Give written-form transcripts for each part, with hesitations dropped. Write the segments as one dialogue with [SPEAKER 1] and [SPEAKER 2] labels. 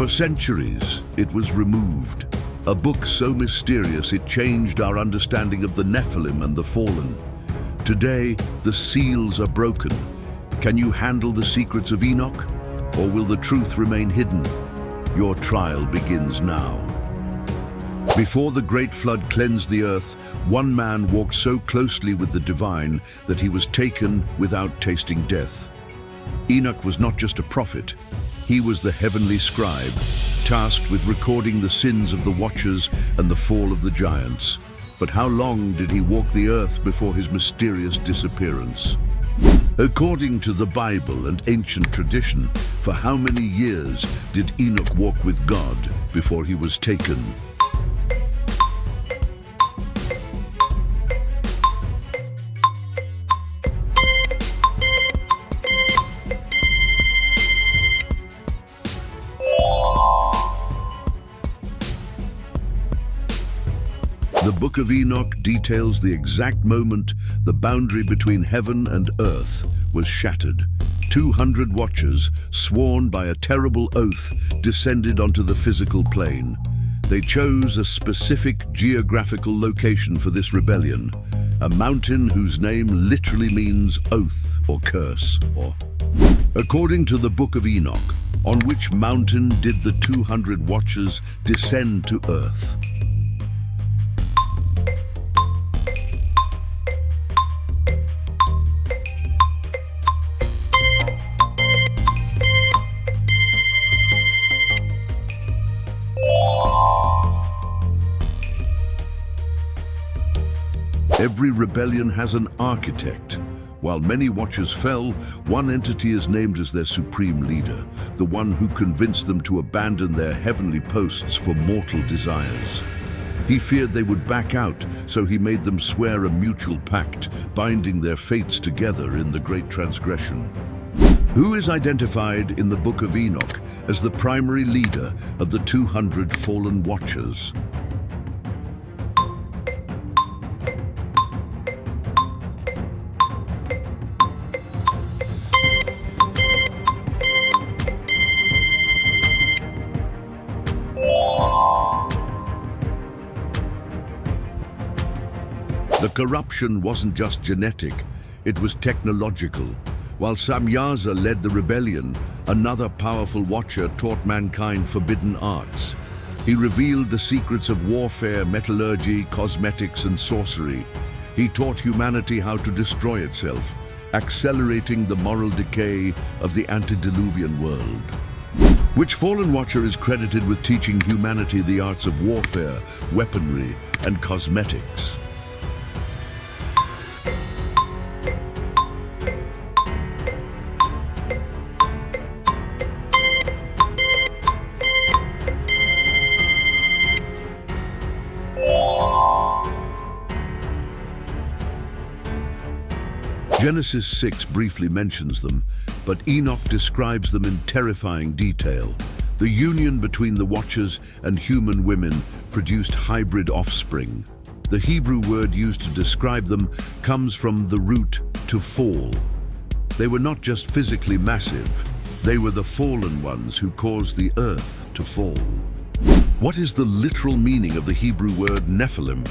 [SPEAKER 1] For centuries, it was removed. A book so mysterious it changed our understanding of the Nephilim and the fallen. Today, the seals are broken. Can you handle the secrets of Enoch? Or will the truth remain hidden? Your trial begins now. Before the great flood cleansed the earth, one man walked so closely with the divine that he was taken without tasting death. Enoch was not just a prophet. He was the heavenly scribe, tasked with recording the sins of the Watchers and the fall of the giants. But how long did he walk the earth before his mysterious disappearance? According to the Bible and ancient tradition, for how many years did Enoch walk with God before he was taken? The Book of Enoch details the exact moment the boundary between heaven and earth was shattered. 200 watchers, sworn by a terrible oath, descended onto the physical plane. They chose a specific geographical location for this rebellion, a mountain whose name literally means oath or curse. According to the Book of Enoch, on which mountain did the 200 watchers descend to earth? Every rebellion has an architect. While many watchers fell, one entity is named as their supreme leader, the one who convinced them to abandon their heavenly posts for mortal desires. He feared they would back out, so he made them swear a mutual pact, binding their fates together in the great transgression. Who is identified in the Book of Enoch as the primary leader of the 200 fallen watchers? The corruption wasn't just genetic, it was technological. While Samyaza led the rebellion, another powerful watcher taught mankind forbidden arts. He revealed the secrets of warfare, metallurgy, cosmetics, and sorcery. He taught humanity how to destroy itself, accelerating the moral decay of the Antediluvian world. Which fallen watcher is credited with teaching humanity the arts of warfare, weaponry, and cosmetics? Genesis 6 briefly mentions them, but Enoch describes them in terrifying detail. The union between the Watchers and human women produced hybrid offspring. The Hebrew word used to describe them comes from the root to fall. They were not just physically massive, they were the fallen ones who caused the earth to fall. What is the literal meaning of the Hebrew word Nephilim?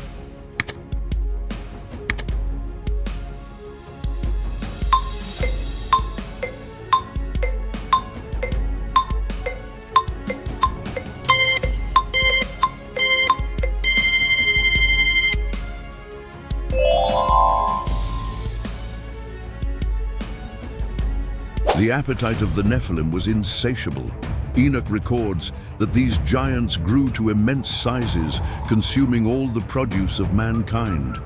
[SPEAKER 1] The appetite of the Nephilim was insatiable. Enoch records that these giants grew to immense sizes, consuming all the produce of mankind.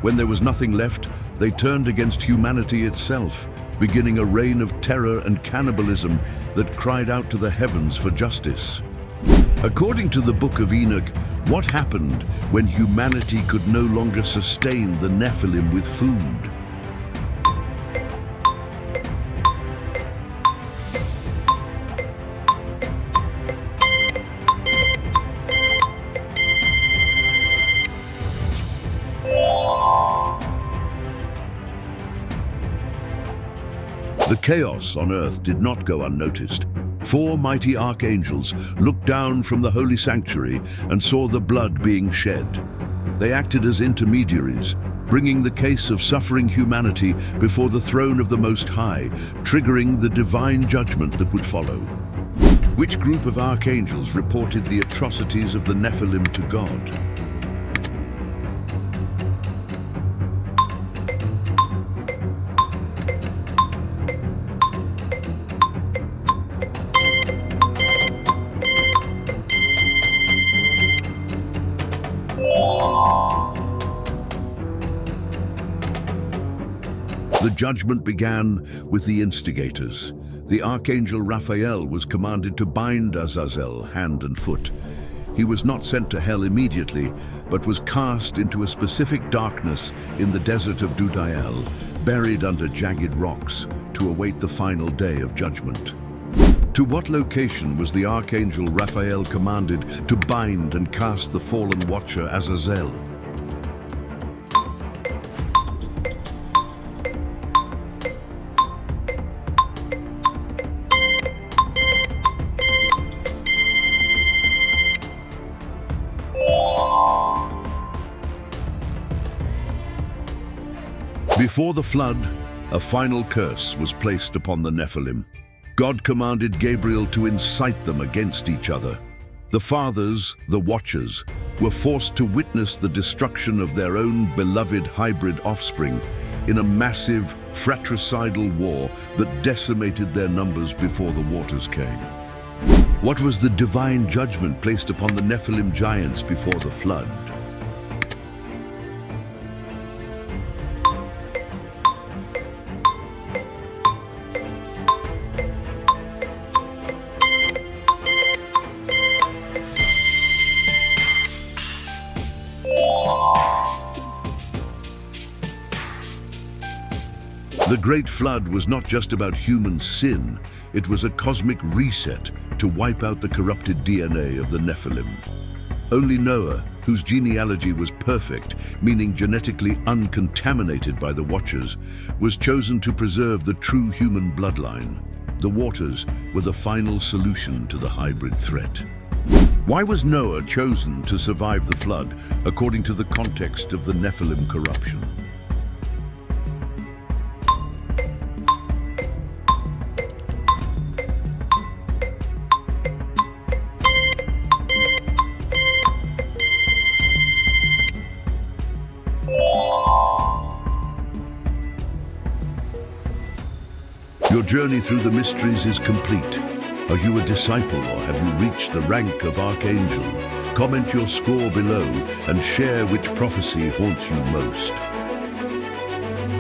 [SPEAKER 1] When there was nothing left, they turned against humanity itself, beginning a reign of terror and cannibalism that cried out to the heavens for justice. According to the Book of Enoch, what happened when humanity could no longer sustain the Nephilim with food? The chaos on Earth did not go unnoticed. 4 mighty archangels looked down from the holy sanctuary and saw the blood being shed. They acted as intermediaries, bringing the case of suffering humanity before the throne of the Most High, triggering the divine judgment that would follow. Which group of archangels reported the atrocities of the Nephilim to God? The judgment began with the instigators. The Archangel Raphael was commanded to bind Azazel hand and foot. He was not sent to hell immediately, but was cast into a specific darkness in the desert of Dudael, buried under jagged rocks, to await the final day of judgment. To what location was the Archangel Raphael commanded to bind and cast the fallen Watcher Azazel? Before the flood, a final curse was placed upon the Nephilim. God commanded Gabriel to incite them against each other. The fathers, the Watchers, were forced to witness the destruction of their own beloved hybrid offspring in a massive, fratricidal war that decimated their numbers before the waters came. What was the divine judgment placed upon the Nephilim giants before the flood? The Great Flood was not just about human sin, it was a cosmic reset to wipe out the corrupted DNA of the Nephilim. Only Noah, whose genealogy was perfect, meaning genetically uncontaminated by the Watchers, was chosen to preserve the true human bloodline. The waters were the final solution to the hybrid threat. Why was Noah chosen to survive the flood, according to the context of the Nephilim corruption? Your journey through the mysteries is complete. Are you a disciple or have you reached the rank of Archangel? Comment your score below and share which prophecy haunts you most.